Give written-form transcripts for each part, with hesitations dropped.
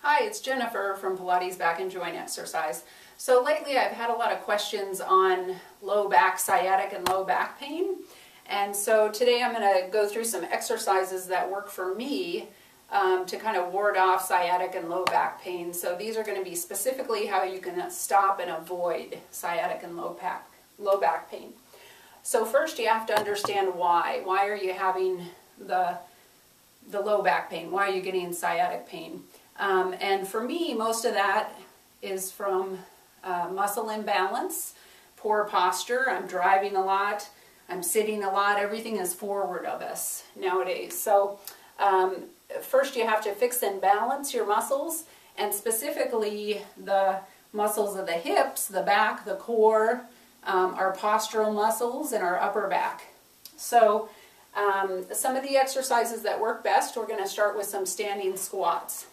Hi, it's Jennifer from Pilates Back and Joint Exercise. So lately I've had a lot of questions on low back, sciatic and low back pain. And so today I'm going to go through some exercises that work for me to kind of ward off sciatic and low back pain. So these are going to be specifically how you can stop and avoid sciatic and low back pain. So first you have to understand why. Why are you having the low back pain? Why are you getting sciatic pain? And for me, most of that is from muscle imbalance, poor posture. I'm driving a lot, I'm sitting a lot, everything is forward of us nowadays. So first you have to fix and balance your muscles, and specifically the muscles of the hips, the back, the core, our postural muscles, and our upper back. So some of the exercises that work best, we're going to start with some standing squats.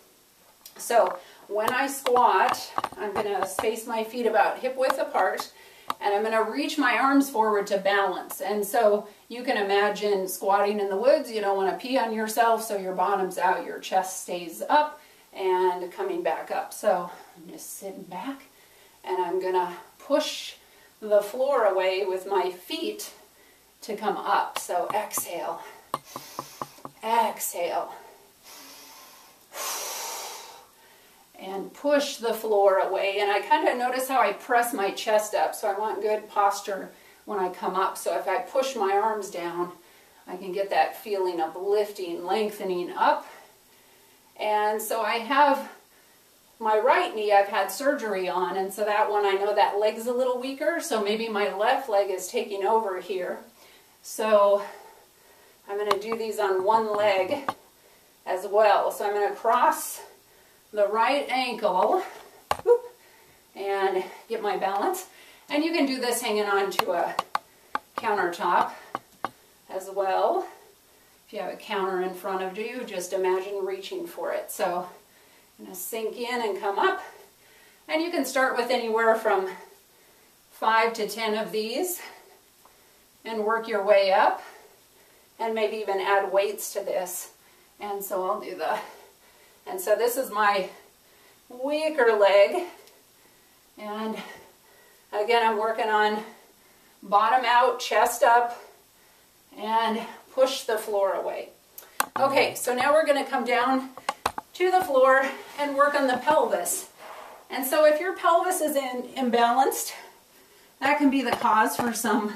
So when I squat, I'm going to space my feet about hip width apart, and I'm going to reach my arms forward to balance. And so you can imagine squatting in the woods. You don't want to pee on yourself, so your bottom's out, your chest stays up and coming back up. So I'm just sitting back, and I'm going to push the floor away with my feet to come up. So exhale, exhale, and push the floor away. And I kind of notice how I press my chest up, so I want good posture when I come up. So if I push my arms down, I can get that feeling of lifting, lengthening up. And so I have my right knee, I've had surgery on, and so that one I know that leg's a little weaker, so maybe my left leg is taking over here. So I'm going to do these on one leg as well. So I'm going to cross the right ankle, whoop, and get my balance. And you can do this hanging on to a countertop as well. If you have a counter in front of you, just imagine reaching for it. So I'm going to sink in and come up. And you can start with anywhere from 5 to 10 of these and work your way up, and maybe even add weights to this. And so I'll do and so this is my weaker leg, and again I'm working on bottom out, chest up, and push the floor away. Okay, so now we're going to come down to the floor and work on the pelvis. And so if your pelvis is imbalanced, that can be the cause for some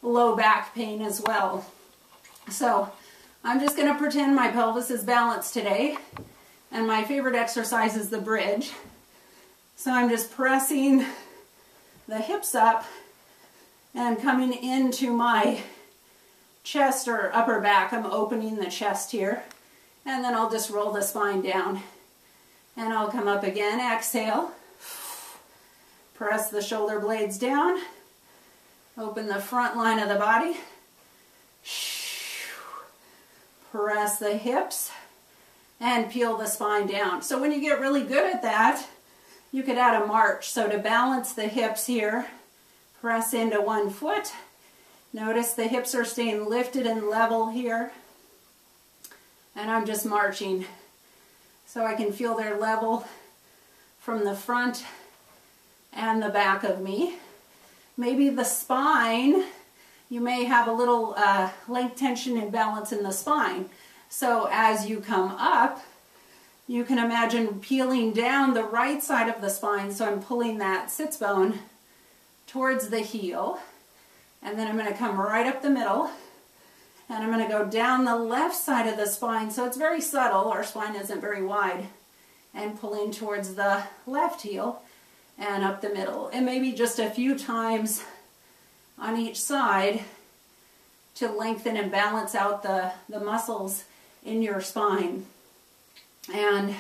low back pain as well. So I'm just going to pretend my pelvis is balanced today. And my favorite exercise is the bridge. So I'm just pressing the hips up and coming into my chest or upper back. I'm opening the chest here. And then I'll just roll the spine down. And I'll come up again, exhale. Press the shoulder blades down. Open the front line of the body. Press the hips and peel the spine down. So when you get really good at that, you could add a march. So to balance the hips here, press into one foot. Notice the hips are staying lifted and level here. And I'm just marching. So I can feel their level from the front and the back of me. Maybe the spine, you may have a little length, tension, and balance in the spine. So as you come up, you can imagine peeling down the right side of the spine. So I'm pulling that sits bone towards the heel. And then I'm going to come right up the middle. And I'm going to go down the left side of the spine. So it's very subtle. Our spine isn't very wide. And pulling towards the left heel and up the middle. And maybe just a few times on each side to lengthen and balance out the muscles in your spine. And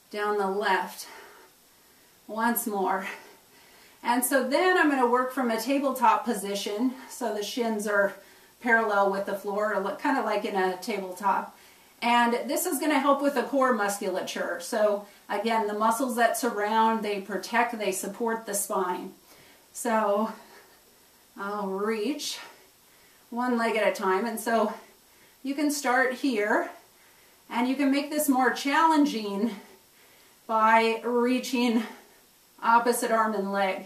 down the left. Once more. And so then I'm going to work from a tabletop position. So the shins are parallel with the floor, kind of like in a tabletop. And this is going to help with the core musculature. So again, the muscles that surround, they protect, they support the spine. So I'll reach one leg at a time. And so you can start here, and you can make this more challenging by reaching opposite arm and leg.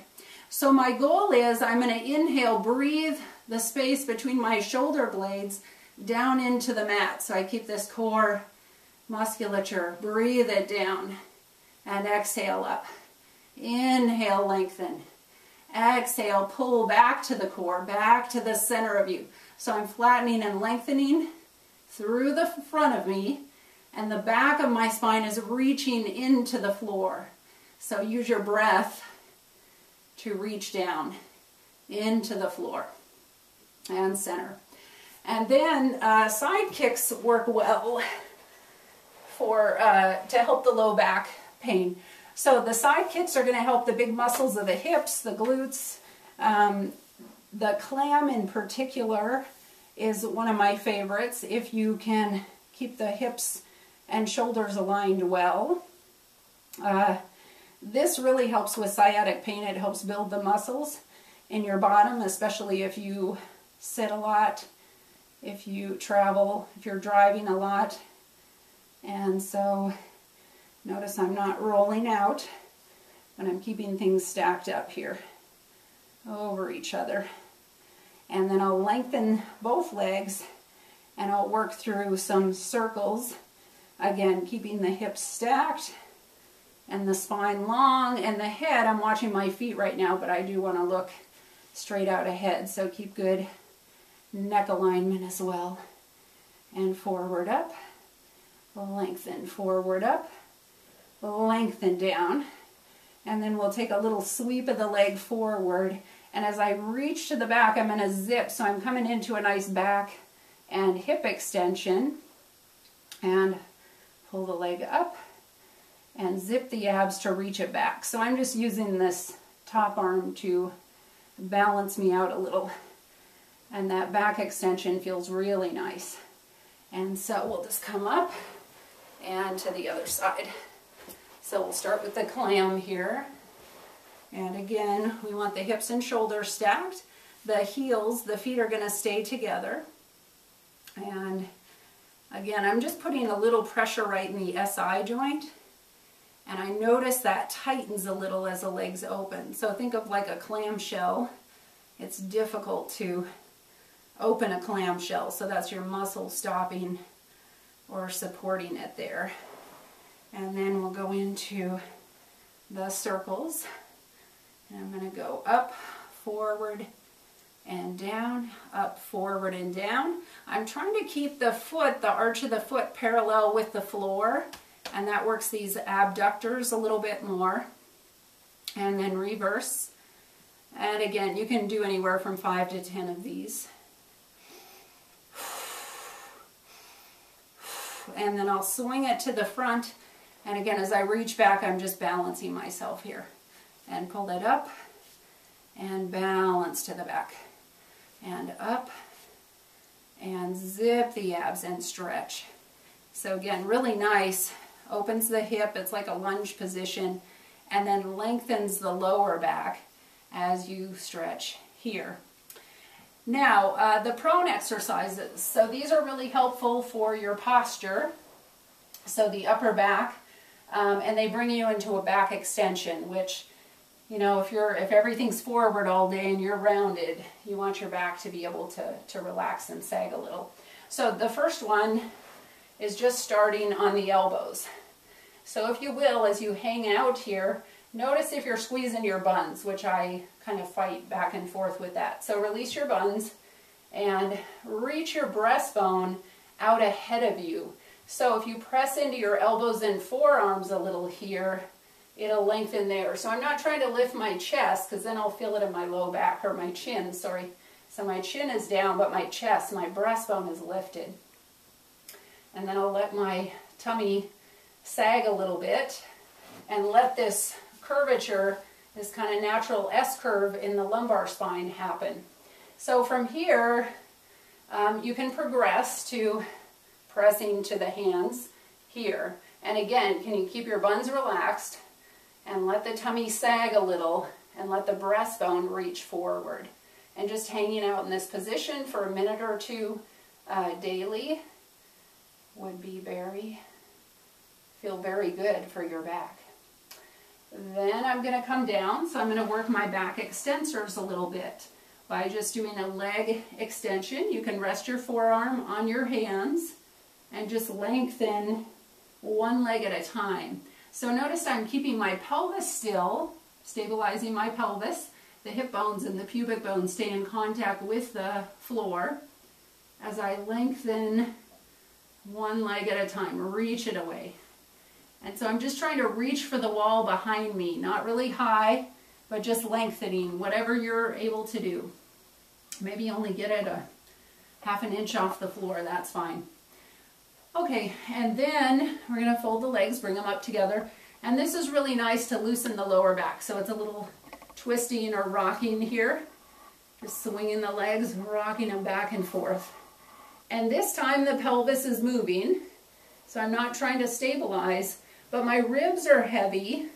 So my goal is I'm going to inhale, breathe the space between my shoulder blades down into the mat. So I keep this core musculature. Breathe it down and exhale up. Inhale, lengthen. Exhale, pull back to the core, back to the center of you. So I'm flattening and lengthening through the front of me, and the back of my spine is reaching into the floor. So use your breath to reach down into the floor and center. And then side kicks work well for to help the low back pain. So the side kicks are going to help the big muscles of the hips, the glutes. The clam in particular is one of my favorites if you can keep the hips and shoulders aligned well. This really helps with sciatic pain. It helps build the muscles in your bottom, especially if you sit a lot, if you travel, if you're driving a lot. And so notice I'm not rolling out, but I'm keeping things stacked up here over each other. And then I'll lengthen both legs and I'll work through some circles. Again, keeping the hips stacked and the spine long, and the head, I'm watching my feet right now, but I do want to look straight out ahead. So keep good neck alignment as well. And forward up, lengthen, forward up, lengthen down. And then we'll take a little sweep of the leg forward. And as I reach to the back, I'm going to zip. So I'm coming into a nice back and hip extension. And pull the leg up and zip the abs to reach it back. So I'm just using this top arm to balance me out a little. And that back extension feels really nice. And so we'll just come up and to the other side. So we'll start with the clam here. And again, we want the hips and shoulders stacked. The heels, the feet are going to stay together. And again, I'm just putting a little pressure right in the SI joint. And I notice that tightens a little as the legs open. So think of like a clamshell. It's difficult to open a clamshell. So that's your muscle stopping or supporting it there. And then we'll go into the circles. And I'm going to go up, forward, and down, up, forward, and down. I'm trying to keep the foot, the arch of the foot, parallel with the floor, and that works these abductors a little bit more. And then reverse. And again, you can do anywhere from 5 to 10 of these. And then I'll swing it to the front. And again, as I reach back, I'm just balancing myself here. And pull it up and balance to the back. And up and zip the abs and stretch. So again, really nice. Opens the hip, it's like a lunge position, and then lengthens the lower back as you stretch here. Now, the prone exercises. So these are really helpful for your posture. So the upper back, and they bring you into a back extension, which, you know, if everything's forward all day and you're rounded, you want your back to be able to relax and sag a little. So the first one is just starting on the elbows. So if you will, as you hang out here, notice if you're squeezing your buns, which I kind of fight back and forth with that. So release your buns and reach your breastbone out ahead of you. So if you press into your elbows and forearms a little here, it'll lengthen there. So I'm not trying to lift my chest, because then I'll feel it in my low back, or my chin, sorry. So my chin is down, but my chest, my breastbone is lifted. And then I'll let my tummy sag a little bit and let this curvature, this kind of natural S-curve in the lumbar spine happen. So from here, you can progress to pressing to the hands here. And again, can you keep your buns relaxed and let the tummy sag a little and let the breastbone reach forward. And just hanging out in this position for a minute or two daily would be feel very good for your back. Then I'm going to come down, so I'm going to work my back extensors a little bit by just doing a leg extension. You can rest your forearm on your hands and just lengthen one leg at a time. So notice I'm keeping my pelvis still, stabilizing my pelvis. The hip bones and the pubic bones stay in contact with the floor as I lengthen one leg at a time, reach it away. And so I'm just trying to reach for the wall behind me, not really high, but just lengthening, whatever you're able to do. Maybe only get it a half an inch off the floor, that's fine. Okay, and then we're going to fold the legs, bring them up together. And this is really nice to loosen the lower back. So it's a little twisting or rocking here. Just swinging the legs, rocking them back and forth. And this time the pelvis is moving. So I'm not trying to stabilize, but my ribs are heavy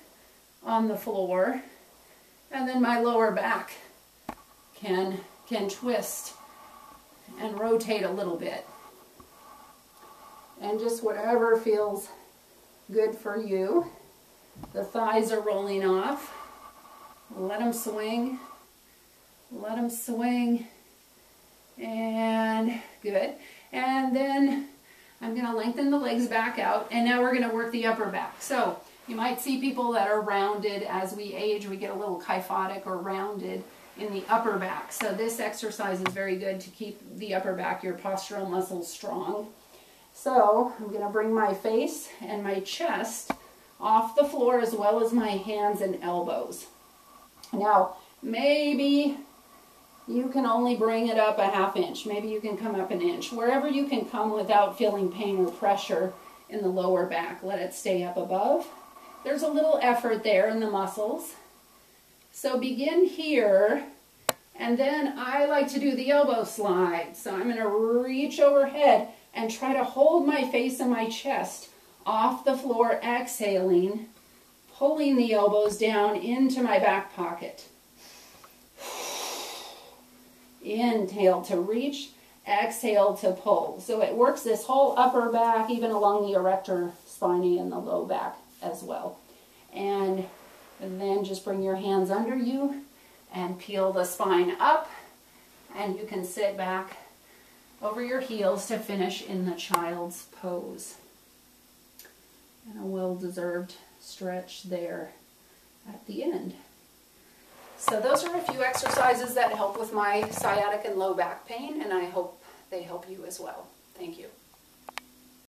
on the floor. And then my lower back can twist and rotate a little bit. And just whatever feels good for you. The thighs are rolling off. Let them swing. Let them swing. And good. And then I'm going to lengthen the legs back out. And now we're going to work the upper back. So you might see people that are rounded. As we age, we get a little kyphotic or rounded in the upper back. So this exercise is very good to keep the upper back, your postural muscles strong. So I'm going to bring my face and my chest off the floor as well as my hands and elbows. Now, maybe you can only bring it up a half inch. Maybe you can come up an inch. Wherever you can come without feeling pain or pressure in the lower back, let it stay up above. There's a little effort there in the muscles. So begin here, and then I like to do the elbow slide. So I'm going to reach overhead and try to hold my face and my chest off the floor, exhaling, pulling the elbows down into my back pocket. Inhale to reach, exhale to pull. So it works this whole upper back, even along the erector spinae and the low back as well. And then just bring your hands under you and peel the spine up, and you can sit back over your heels to finish in the child's pose. And a well-deserved stretch there at the end. So those are a few exercises that help with my sciatic and low back pain, and I hope they help you as well. Thank you.